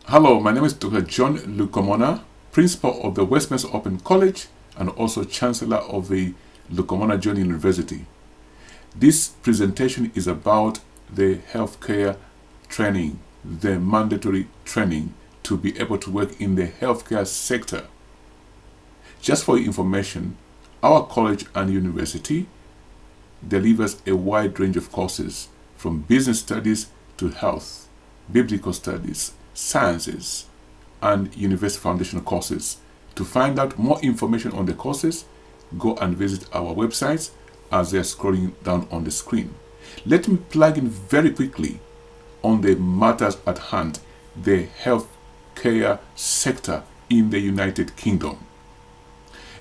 Hello, my name is Dr. John Lukomona, Principal of the Westminster Open College and also Chancellor of the Lukomona John University. This presentation is about the healthcare training, the mandatory training to be able to work in the healthcare sector. Just for your information, our college and university delivers a wide range of courses from business studies to health, biblical studies, sciences, and university foundational courses. To find out more information on the courses, go and visit our websites as they are scrolling down on the screen. Let me plug in very quickly on the matters at hand, the healthcare sector in the United Kingdom.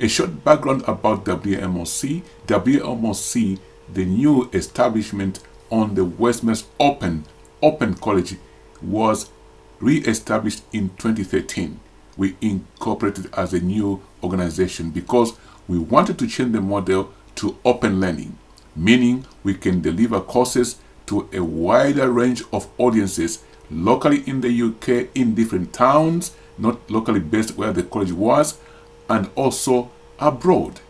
A short background about WMOC. WMOC, the new establishment on the Westminster Open College, was re-established in 2013. We incorporated as a new organization because we wanted to change the model to open learning, meaning we can deliver courses to a wider range of audiences locally in the UK, in different towns, not locally based where the college was, and also abroad.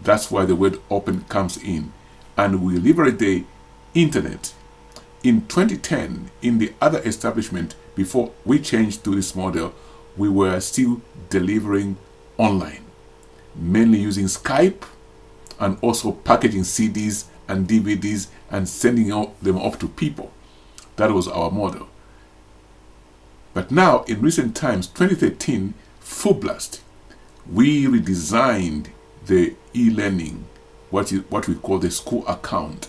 That's why the word open comes in. And we leverage the internet. In 2010, in the other establishment, before we changed to this model, we were still delivering online, mainly using Skype and also packaging CDs and DVDs and sending them off to people. That was our model. But now, in recent times, 2013, full blast, we redesigned the e-learning, what we call the school account,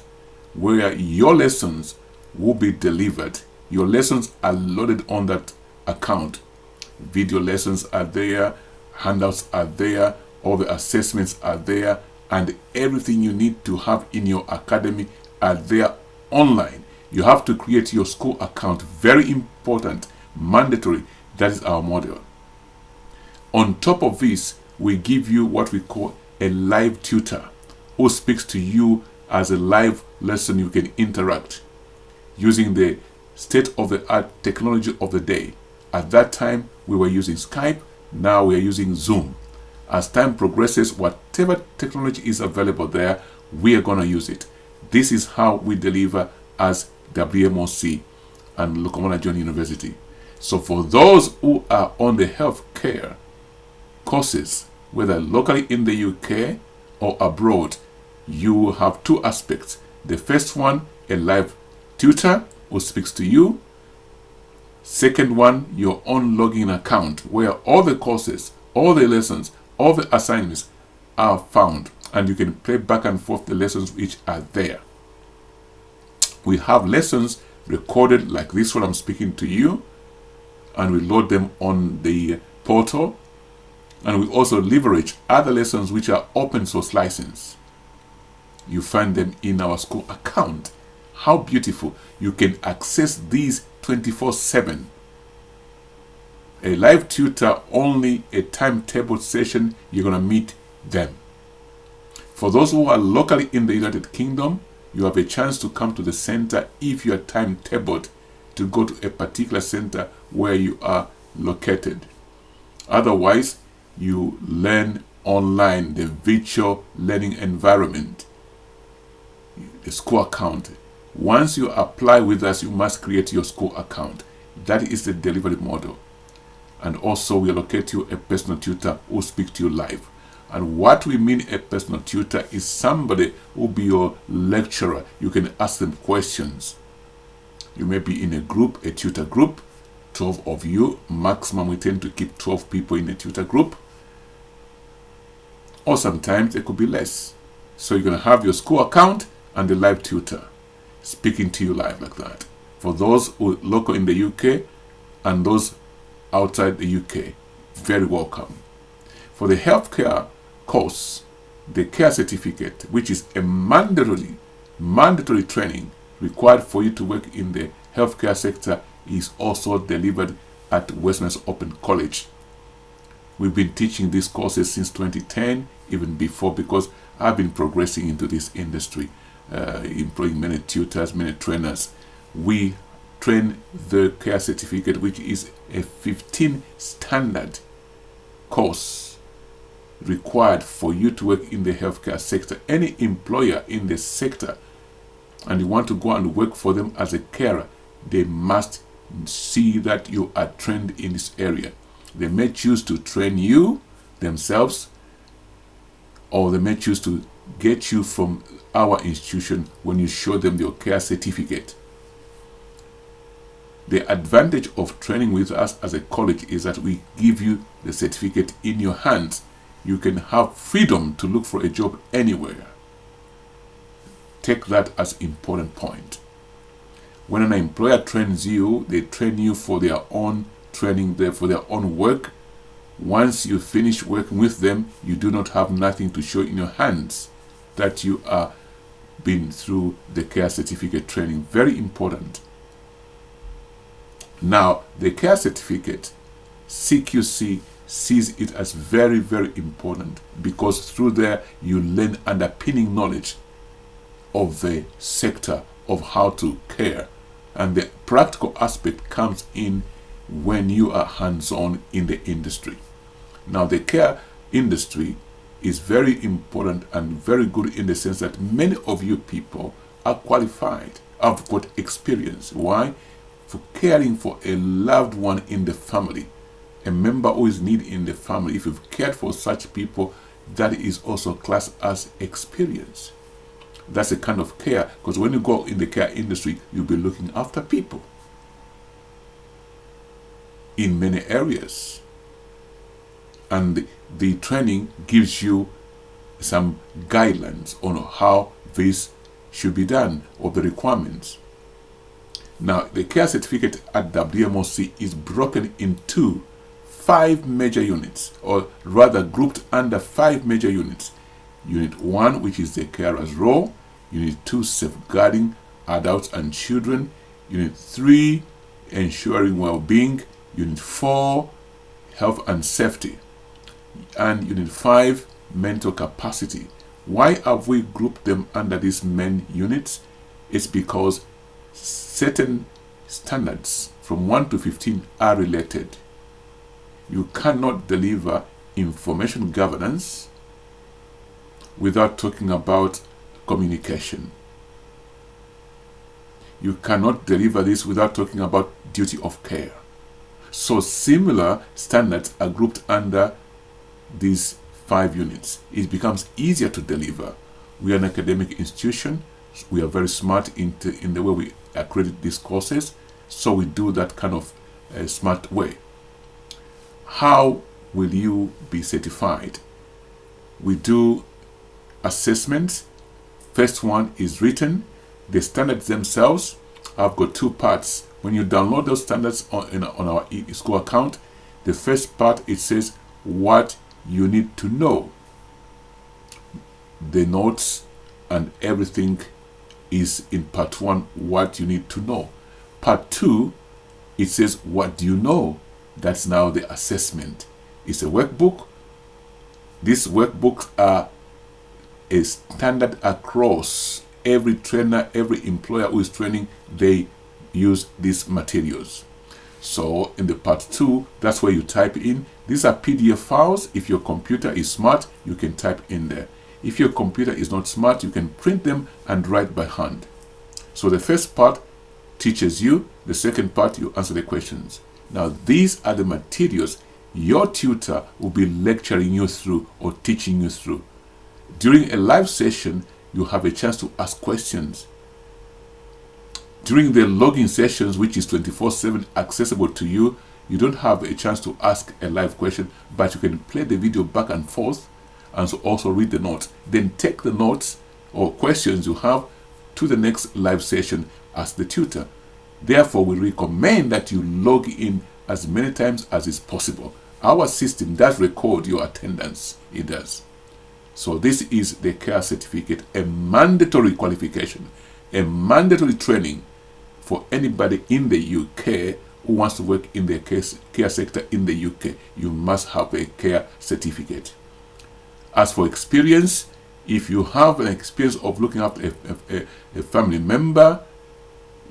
where your lessons will be delivered. Your lessons are loaded on that account. Video lessons are there, handouts are there, all the assessments are there, and everything you need to have in your academy are there online. You have to create your school account. Very important, mandatory. That is our model. On top of this, we give you what we call a live tutor who speaks to you as a live lesson. You can interact using the state-of-the-art technology of the day. At that time, we were using Skype. Now we are using Zoom. As time progresses, whatever technology is available there, we are going to use it. This is how we deliver as WMOC and Lukomona John University. So for those who are on the healthcare courses, whether locally in the UK or abroad, you have two aspects. The first one, a live tutor who speaks to you. Second one, your own login account where all the courses, all the lessons, all the assignments are found, and you can play back and forth the lessons which are there. We have lessons recorded like this one I'm speaking to you, and we load them on the portal, and we also leverage other lessons which are open source license. You find them in our school account. How beautiful. You can access these 24/7. A live tutor, only a timetable session, you're going to meet them. For those who are locally in the United Kingdom, you have a chance to come to the center if you are timetabled to go to a particular center where you are located. Otherwise, you learn online, the virtual learning environment, the school account. Once you apply with us, you must create your school account. That is the delivery model. And also, we allocate you a personal tutor who speaks to you live. And what we mean a personal tutor is somebody who will be your lecturer. You can ask them questions. You may be in a group, a tutor group, 12 of you. Maximum, we tend to keep 12 people in a tutor group. Or sometimes it could be less. So you're going to have your school account and the live tutor speaking to you live like that. For those who are local in the UK and those outside the UK, very welcome. For the healthcare course, the care certificate, which is a mandatory training required for you to work in the healthcare sector, is also delivered at Westminster Open College. We've been teaching these courses since 2010, even before, because I've been progressing into this industry, employing many tutors, many trainers. We obtain the care certificate, which is a 15 standard course required for you to work in the healthcare sector. Any employer in the sector, and you want to go and work for them as a carer, they must see that you are trained in this area. They may choose to train you themselves, or they may choose to get you from our institution when you show them your care certificate. The advantage of training with us as a college is that we give you the certificate in your hands. You can have freedom to look for a job anywhere. Take that as an important point. When an employer trains you, they train you for their own training, for their own work. Once you finish working with them, you do not have nothing to show in your hands that you are been through the care certificate training. Very important. Now, the care certificate, CQC sees it as very, very important, because through there you learn underpinning knowledge of the sector, of how to care, and the practical aspect comes in when you are hands-on in the industry. Now, the care industry is very important and very good in the sense that many of you people are qualified, have got experience. Why? For caring for a loved one in the family, a member who is needed in the family. If you've cared for such people, that is also classed as experience. That's a kind of care, because when you go in the care industry, you'll be looking after people in many areas. And the training gives you some guidelines on how this should be done, or the requirements. Now, the care certificate at WMOC is broken into 5 major units, or rather grouped under 5 major units. Unit 1, which is the carer's role. Unit 2, safeguarding adults and children. Unit 3, ensuring well-being. Unit 4, health and safety. And Unit 5, mental capacity. Why have we grouped them under these main units? It's because certain standards from 1 to 15 are related. You cannot deliver information governance without talking about communication. You cannot deliver this without talking about duty of care. So similar standards are grouped under these 5 units. It becomes easier to deliver. We are an academic institution. We are very smart in the way we accredit these courses, so we do that kind of smart way. How will you be certified? We do assessments. First one is written. The standards themselves have got 2 parts. When you download those standards on our school account, the first part, it says what you need to know. The notes and everything is in part 1, what you need to know. Part 2, it says what do you know. That's now the assessment. It's a workbook. These workbooks are a standard across every trainer, every employer who is training. They use these materials. So in the part 2, that's where you type in. These are PDF files. If your computer is smart, you can type in there. If your computer is not smart, you can print them and write by hand. So the first part teaches you. The second part, you answer the questions. Now, these are the materials your tutor will be lecturing you through or teaching you through. During a live session, you have a chance to ask questions. During the login sessions, which is 24/7 accessible to you, you don't have a chance to ask a live question, but you can play the video back and forth and so also read the notes. Then take the notes or questions you have to the next live session as the tutor. Therefore, we recommend that you log in as many times as is possible. Our system does record your attendance. It does. So this is the care certificate, a mandatory qualification, a mandatory training for anybody in the UK who wants to work in the care sector in the UK. You must have a care certificate. As for experience, if you have an experience of looking after a family member,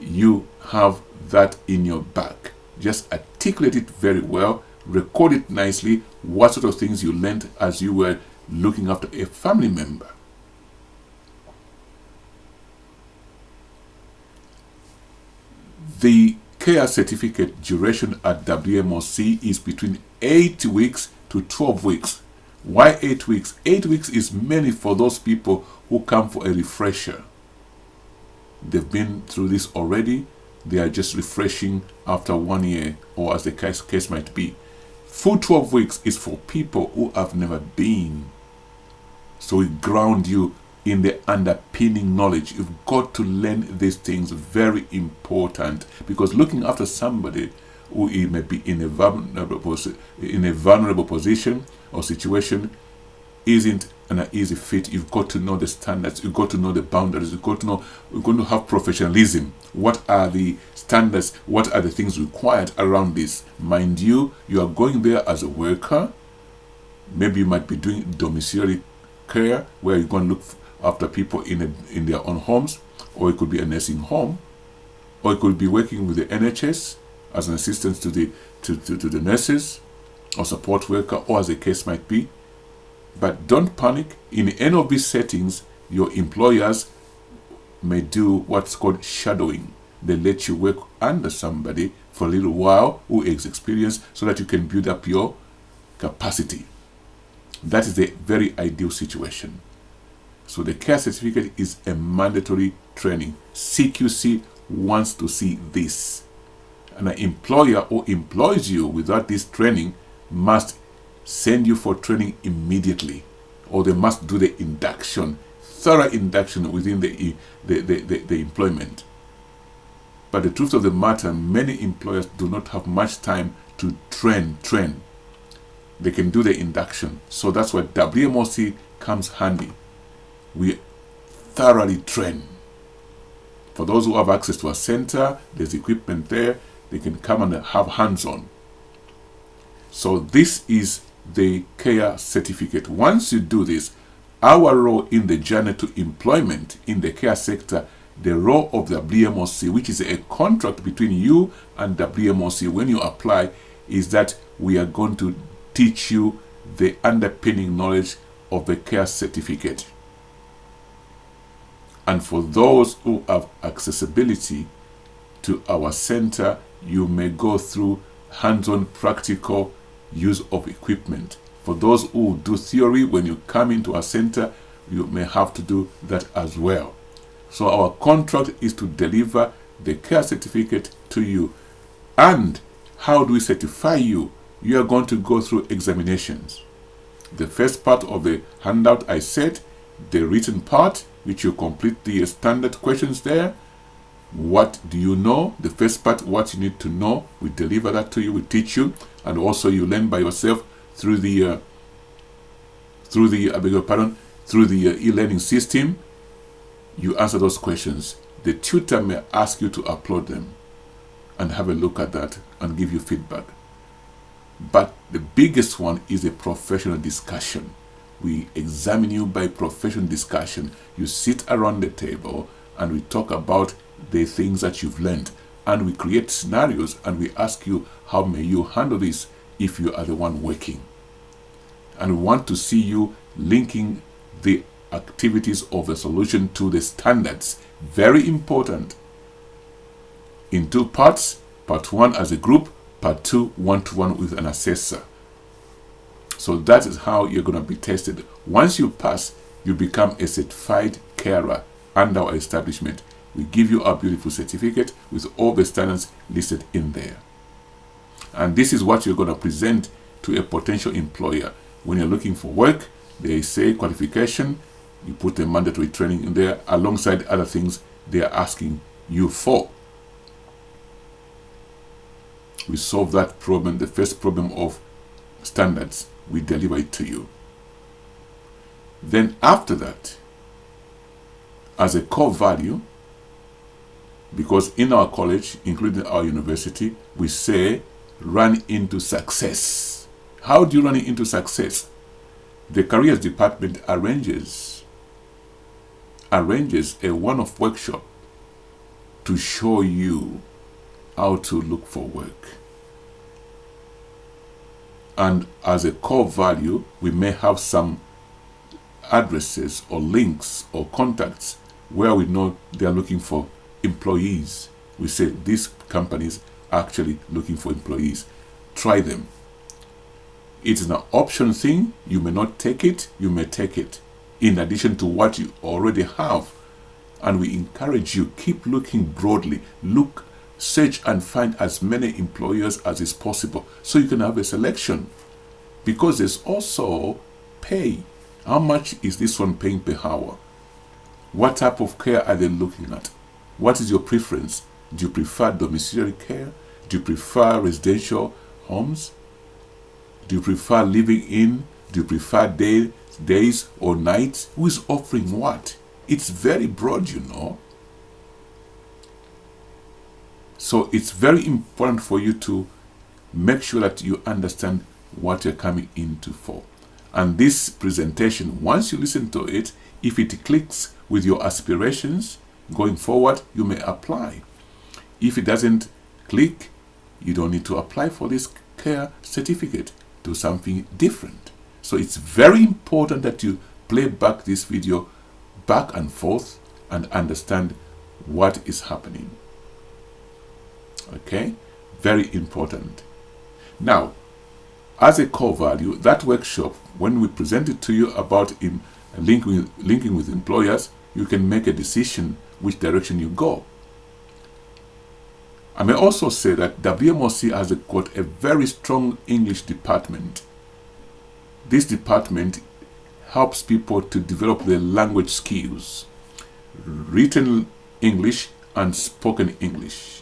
you have that in your back. Just articulate it very well, record it nicely, what sort of things you learned as you were looking after a family member. The care certificate duration at WMOC is between 8 weeks to 12 weeks. Why 8 weeks? 8 weeks is mainly for those people who come for a refresher. They've been through this already. They are just refreshing after 1 year, or as the case might be. Full 12 weeks is for people who have never been. So we ground you in the underpinning knowledge. You've got to learn these things, very important, because looking after somebody who may be in a vulnerable position or situation isn't an easy fit. You've got to know the standards, you've got to know the boundaries, you've got to know, we're going to have professionalism. What are the standards? What are the things required around this? Mind you, you are going there as a worker. Maybe you might be doing domiciliary care, where you're going to look after people in their own homes, or it could be a nursing home, or it could be working with the NHS as an assistant to the nurses or support worker, or as the case might be. But don't panic. In any of these settings, your employers may do what's called shadowing. They let you work under somebody for a little while who is experienced, so that you can build up your capacity. That is the very ideal situation. So the care certificate is a mandatory training. CQC wants to see this. And an employer who employs you without this training must send you for training immediately, or they must do the induction, thorough induction within the employment. But the truth of the matter, many employers do not have much time to train. They can do the induction. So that's why WMOC comes handy. We thoroughly train. For those who have access to a center, there's equipment there. They can come and have hands-on. So this is the care certificate. Once you do this, our role in the journey to employment in the care sector, the role of the WMOC, which is a contract between you and WMOC when you apply, is that we are going to teach you the underpinning knowledge of the care certificate. And for those who have accessibility to our center, you may go through hands-on practical use of equipment. For those who do theory, when you come into our center, you may have to do that as well. So our contract is to deliver the care certificate to you. And how do we certify you? You are going to go through examinations. The first part of the handout I said, the written part, which you complete the standard questions there. What do you know? The first part, what you need to know, we deliver that to you, we teach you, and also you learn by yourself through the e-learning system. You answer those questions. The tutor may ask you to upload them and have a look at that and give you feedback. But the biggest one is a professional discussion. We examine you by professional discussion. You sit around the table and we talk about the things that you've learned, and we create scenarios and we ask you, how may you handle this if you are the one working? And we want to see you linking the activities of the solution to the standards. Very important. In two parts, part one as a group, part two one-to-one with an assessor. So that is how you're going to be tested. Once you pass, you become a certified carer under our establishment. We give you our beautiful certificate with all the standards listed in there. And this is what you're going to present to a potential employer. When you're looking for work, they say qualification, you put the mandatory training in there alongside other things they are asking you for. We solve that problem, the first problem of standards. We deliver it to you. Then after that, as a core value, because in our college, including our university, we say run into success. How do you run into success? The careers department arranges a one-off workshop to show you how to look for work. And as a core value, we may have some addresses or links or contacts where we know they are looking for employees. We say these companies are actually looking for employees. Try them. It's an option thing. You may not take it, you may take it in addition to what you already have. And we encourage you, keep looking broadly. Look, search and find as many employers as is possible so you can have a selection. Because there's also pay. How much is this one paying per hour? What type of care are they looking at? What is your preference? Do you prefer domiciliary care? Do you prefer residential homes? Do you prefer living in? Do you prefer days or nights? Who is offering what? It's very broad, you know. So it's very important for you to make sure that you understand what you're coming into for. And this presentation, once you listen to it, if it clicks with your aspirations going forward, you may apply. If it doesn't click, you don't need to apply for this care certificate. Do something different. So it's very important that you play back this video back and forth and understand what is happening. Okay? Very important. Now, as a core value, that workshop, when we present it to you about linking with employers, you can make a decision which direction you go. I may also say that WMOC has got a very strong English department. This department helps people to develop their language skills, written English and spoken English.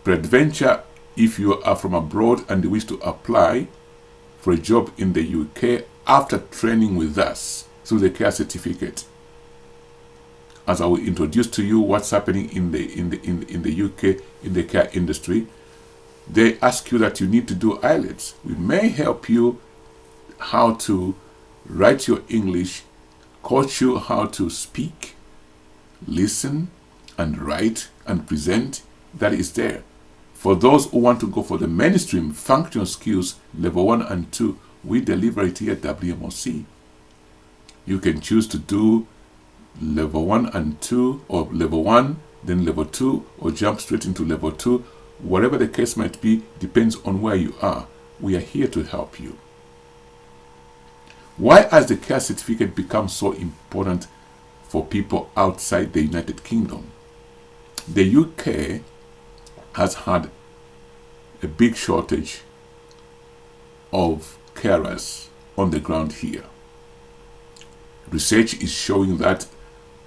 Peradventure, if you are from abroad and wish to apply for a job in the UK after training with us through the care certificate, as I will introduce to you what's happening in the UK in the care industry, they ask you that you need to do IELTS. We may help you how to write your English, coach you how to speak, listen, and write and present. That is there. For those who want to go for the mainstream functional skills level 1 and 2, we deliver it here at WMOC. You can choose to do level 1 and 2, or level 1, then level 2, or jump straight into level 2. Whatever the case might be, depends on where you are. We are here to help you. Why has the care certificate become so important for people outside the United Kingdom? The UK has had a big shortage of carers on the ground here. Research is showing that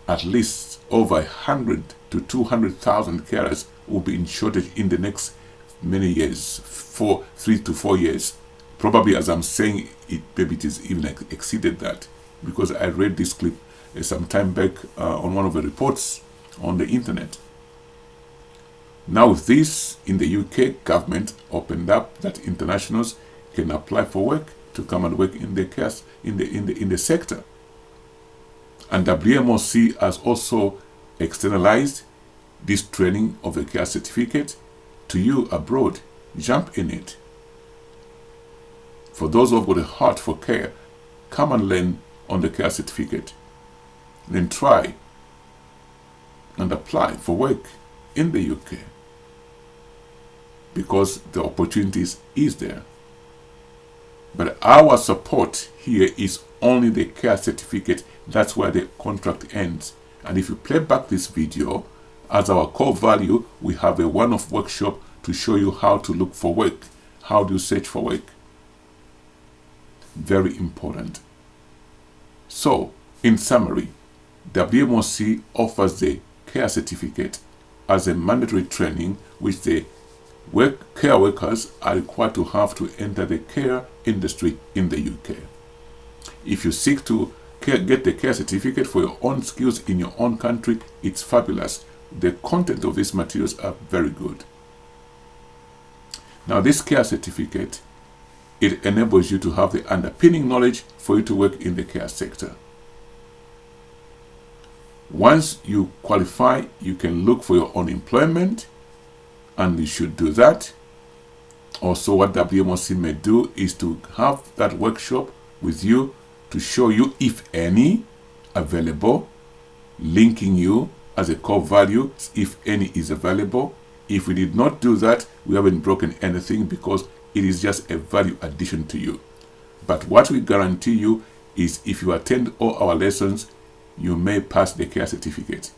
at least over 100 to 200,000 carers will be in shortage in the next many years, 3 to 4 years. Probably, as I'm saying it, maybe it is even exceeded that, because I read this clip some time back on one of the reports on the internet. Now with this, in the UK, government opened up that internationals can apply for work to come and work in the care in the sector. And WMOC has also externalized this training of the care certificate to you abroad. Jump in it. For those who have got a heart for care, come and learn on the care certificate. Then try and apply for work in the UK, because the opportunities is there. But our support here is only the care certificate. That's where the contract ends. And if you play back this video, as our core value, we have a one-off workshop to show you how to look for work. How do you search for work? Very important. So, in summary, WMOC offers the care certificate as a mandatory training which the care workers are required to have to enter the care industry in the UK. If you seek to get the care certificate for your own skills in your own country, it's fabulous. The content of these materials are very good. Now, this care certificate, it enables you to have the underpinning knowledge for you to work in the care sector. Once you qualify, you can look for your unemployment, and you should do that. Also, what WMOC may do is to have that workshop with you to show you, if any, available, linking you as a core value, if any is available. If we did not do that, we haven't broken anything, because it is just a value addition to you. But what we guarantee you is, if you attend all our lessons, you may pass the care certificate.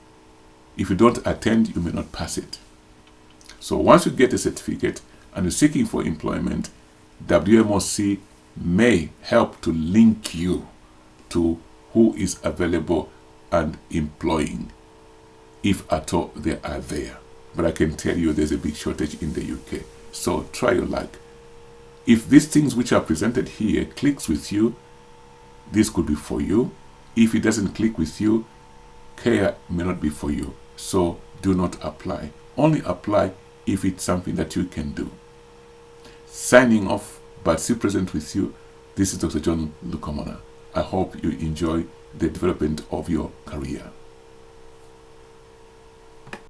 If you don't attend, you may not pass it. So once you get a certificate and you're seeking for employment, WMOC may help to link you to who is available and employing, if at all they are there. But I can tell you there's a big shortage in the UK. So try your luck. If these things which are presented here clicks with you, this could be for you. If it doesn't click with you, care may not be for you. So do not apply. Only apply if it's something that you can do. Signing off, but still present with you, this is Dr. John Lukomona. I hope you enjoy the development of your career.